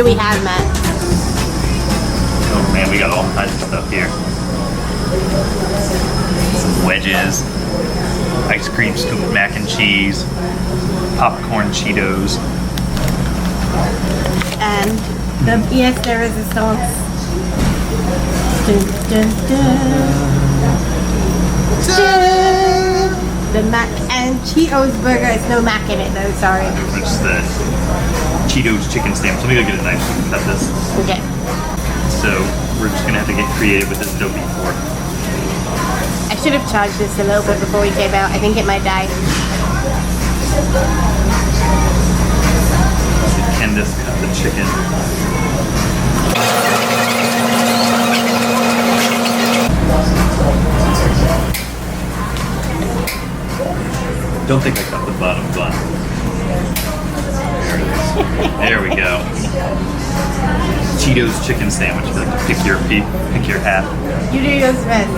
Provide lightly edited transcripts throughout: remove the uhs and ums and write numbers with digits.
do we have, Matt? Oh man, we got all kinds of stuff here. Some wedges, ice cream scoop, mac and cheese, popcorn Cheetos. And the yes, there is a sauce. Dun, dun, dun. The mac and Cheetos burger. It's no mac in it though, sorry. It's the Cheetos chicken sandwich. Let me go get a knife so we can cut this. Okay. So we're just gonna have to get creative with this Adobe fork. I should have charged this a little bit before we came out. I think it might die. Candace cut the chicken. Don't think I cut the bottom bun. There it is. There we go. Cheetos chicken sandwich. You have to pick your half. You do yours best.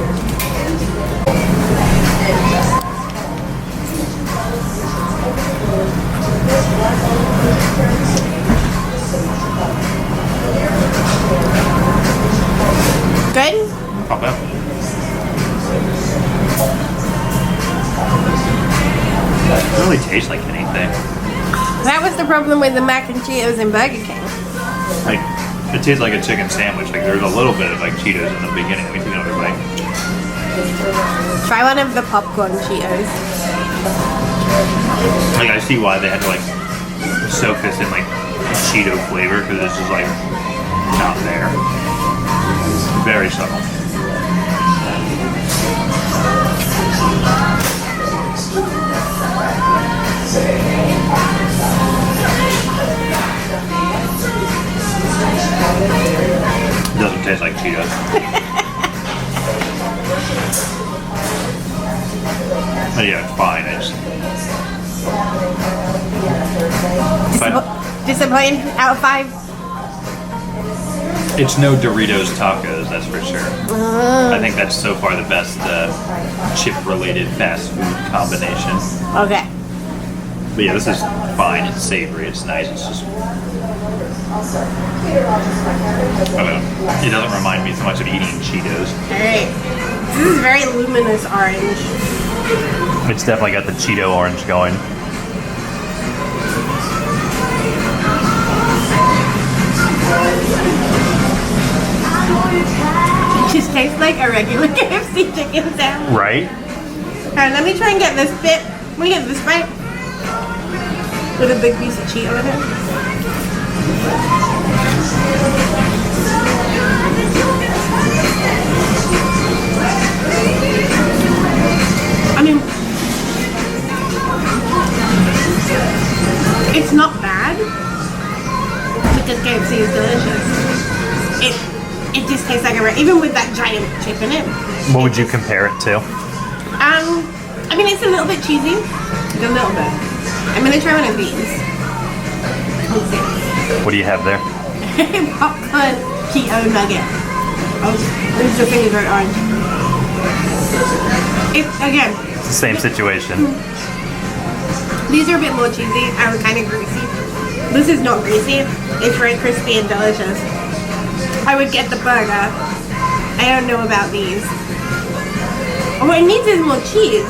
Good? Pop out. It doesn't really taste like anything. That was the problem with the mac and Cheetos in Burger King. Like, it tastes like a chicken sandwich. Like, there's a little bit of like Cheetos in the beginning. Let me take another bite. Try one of the popcorn Cheetos. Like, I see why they had to like soak this in like Cheeto flavor, because this is like not there. Very subtle. Doesn't taste like Cheetos. But yeah, it's fine. Disappointed out of 5? It's no Doritos tacos, that's for sure. I think that's so far the best chip-related fast food combination. Okay. But yeah, this is fine. It's savory. It's nice. It's just, I don't know. It doesn't remind me so much of eating Cheetos. Alright. This is very luminous orange. It's definitely got the Cheeto orange going. It just tastes like a regular KFC chicken sandwich. Right? Alright, let me try and get this bit. Let me get this bite. With a big piece of Cheeto in it. I mean, it's not bad because KFC is delicious. It just tastes like even with that giant chip in it. What would you compare it to? I mean, it's a little bit cheesy, like a little bit. I'm gonna try one of these. Let's see. What do you have there? Popcorn Cheeto nugget. Oh, there's your fingers right orange. Again. It's the same situation. These are a bit more cheesy and kind of greasy. This is not greasy. It's very crispy and delicious. I would get the burger. I don't know about these. What it needs is more cheese.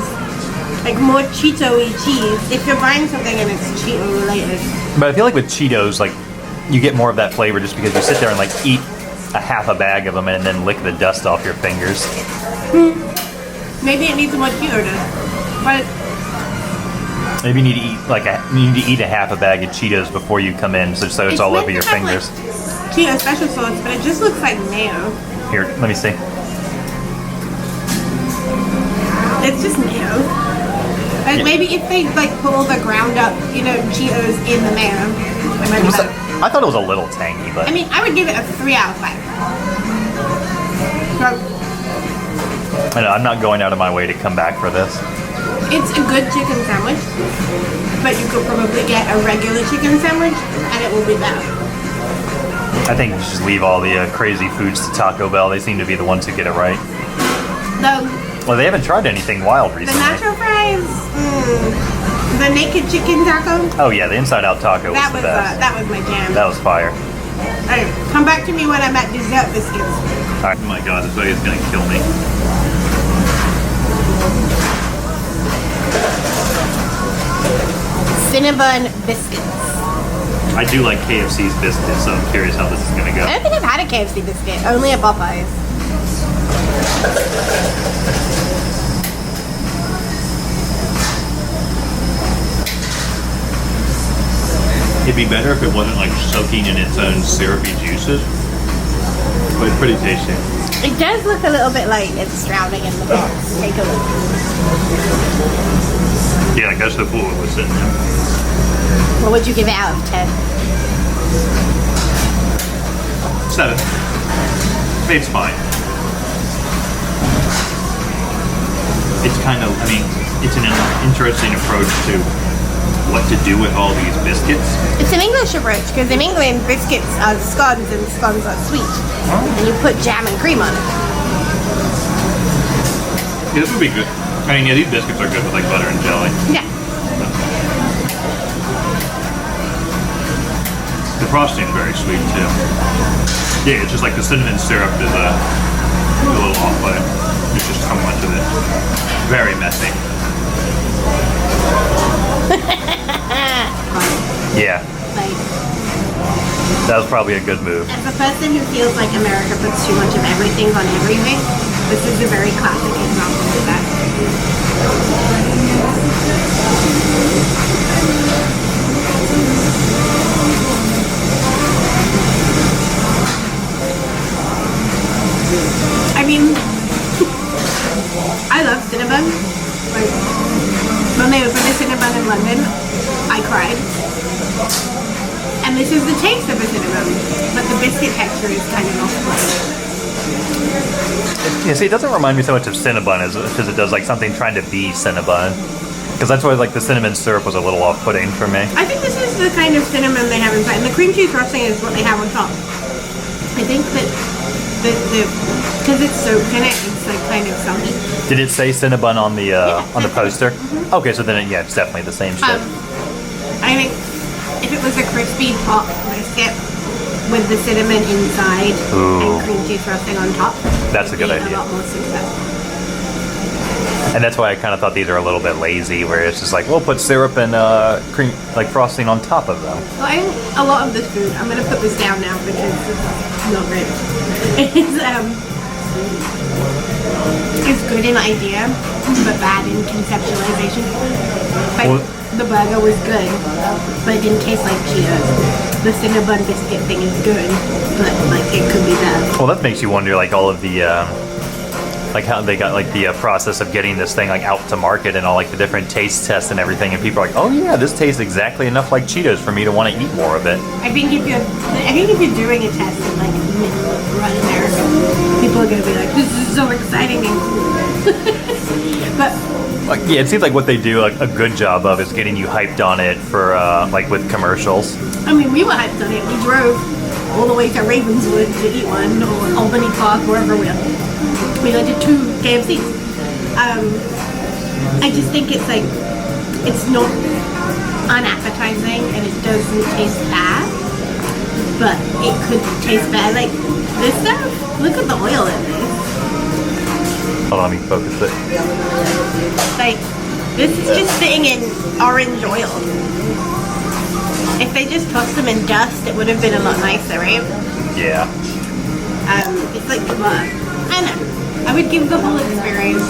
Like more Cheeto-y cheese. If you're buying something and it's Cheeto related. But I feel like with Cheetos, like, you get more of that flavor just because you sit there and like eat a half a bag of them and then lick the dust off your fingers. Maybe it needs more Cheeto though. But maybe you need to eat a half a bag of Cheetos before you come in, so it's all over your fingers. Like Cheeto special sauce, but it just looks like mayo. Here, let me see. It's just mayo. Like maybe if they like put all the ground up, Cheetos in the mayo, it might be better. I thought it was a little tangy, but I mean, I would give it a 3 out of 5. So, I know, I'm not going out of my way to come back for this. it's a good chicken sandwich, but you could probably get a regular chicken sandwich and it will be better. I think you should just leave all the crazy foods to Taco Bell. They seem to be the ones who get it right. Well, they haven't tried anything wild recently. The nacho fries, the naked chicken taco. Oh yeah, the inside out taco was the best. That was my jam. That was fire. Alright, come back to me when I'm at dessert biscuits. Oh my god, this lady is gonna kill me. Cinnabon biscuits. I do like KFC's biscuits, so I'm curious how this is gonna go. I don't think I've had a KFC biscuit, only at Popeyes. It'd be better if it wasn't like soaking in its own syrupy juices, but it's pretty tasty. It does look a little bit like it's drowning in the box. Take a look. Yeah, like that's the pool it was sitting in. What would you give it out of 10? 7. It's fine. It's kind of, I mean, it's an interesting approach to what to do with all these biscuits. It's an English approach because in England biscuits are scones and scones are sweet. Oh. And you put jam and cream on it. Yeah, this would be good. I mean, yeah, these biscuits are good with like butter and jelly. Yeah. The frosting is very sweet too. Yeah, it's just like the cinnamon syrup is a little off, but it's just so much of it. Very messy. Yeah, Like, that was probably a good move. as a person who feels like America puts too much of everything on everything, this is a very classic example of that. I mean, I love Cinnabon. Like, when they opened a Cinnabon in London, I cried. And this is the taste of a Cinnabon, but the biscuit texture is kind of off-putting. Yeah, see, it doesn't remind me so much of Cinnabon as it does like something trying to be Cinnabon. Because that's why like the cinnamon syrup was a little off-putting for me. I think this is the kind of cinnamon they have inside, and the cream cheese frosting is what they have on top. I think that because it's soaked in it, it's like kind of salty. Did it say Cinnabon on the poster? Mm-hmm. Okay, so then yeah, it's definitely the same shit. I think if it was a crispy hot biscuit with the cinnamon inside and cream cheese frosting on top, that's a good idea. A lot more successful. And that's why I kind of thought these are a little bit lazy, where it's just like, we'll put syrup and cream, like frosting on top of them. Well, I think a lot of this food, I'm going to put this down now because it's not great. It's good in idea, but bad in conceptualization. Like, the burger was good, but it didn't taste like Cheetos. The Cinnabon biscuit thing is good, but like it could be better. Well, that makes you wonder, like all of the, like how they got like the process of getting this thing like out to market and all like the different taste tests and everything, and people are like, oh yeah, this tastes exactly enough like Cheetos for me to want to eat more of it. I think if you're doing a test in like middle-run America, people are gonna be like, this is so exciting and cool. But like, yeah, it seems like what they do like a good job of is getting you hyped on it for like with commercials. I mean, we were hyped on it. We drove all the way to Ravenswood to eat one, or Albany Park, wherever we are. We went to 2 KFCs. I just think it's like, it's not unappetizing and it doesn't taste bad, but it could taste bad. Like this stuff, look at the oil in this. Hold on, let me focus it. Like, this is just sitting in orange oil. If they just tossed them in dust, it would have been a lot nicer, right? Yeah. It's like butter. I don't know. I would give the whole experience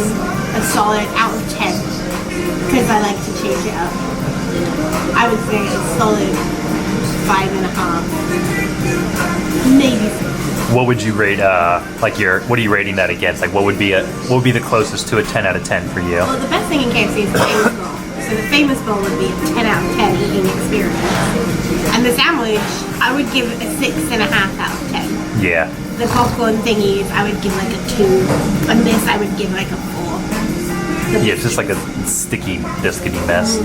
a solid out of 10 because I like to change it up. I would say a solid 5.5, maybe 6. What would you rate? Like what are you rating that against? Like what would be the closest to a 10 out of 10 for you? Well, the best thing in KFC is the famous bowl. So the famous bowl would be a 10 out of 10 eating experience. And the sandwich, I would give it a 6.5 out of 10. Yeah. The popcorn thingies, I would give like a 2. And this, I would give like a 4. Yeah, it's just like a sticky, biscuity mess.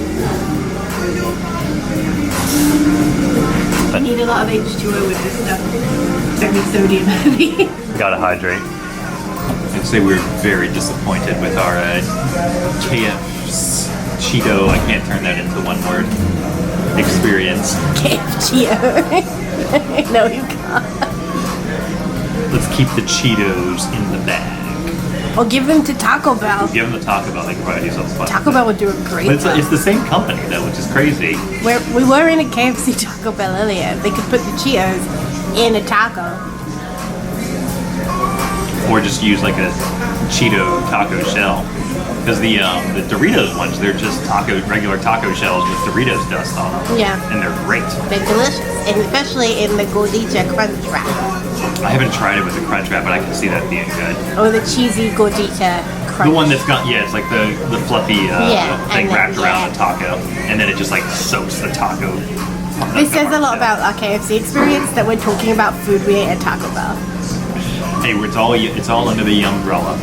You need a lot of H2O with this stuff. Very sodium heavy. Gotta hydrate. I'd say we were very disappointed with our KFC Cheeto. I can't turn that into one word. experience. KFC. No, you can't. Let's keep the Cheetos in the bag. Or give them to Taco Bell. Give them the Taco Bell. They can probably do something fun. Taco Bell would do a great But job. it's the same company though, which is crazy. We were in a KFC Taco Bell earlier. They could put the Cheetos in a taco. Or just use like a Cheeto taco shell. Because the Doritos ones, they're just regular taco shells with Doritos dust on them. Yeah. And they're great. They're delicious. And especially in the Gordita Crunch Wrap. I haven't tried it with the Crunch Wrap, but I can see that being good. Or the cheesy Gordita Crunch. The one that's got, it's like the fluffy thing and wrapped then, around the taco. And then it just like soaks the taco. This says a lot about our KFC experience that we're talking about food we ate at Taco Bell. Hey, it's all under the umbrella.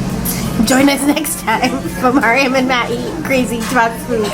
Join us next time for Maryam and Matt eat crazy about food.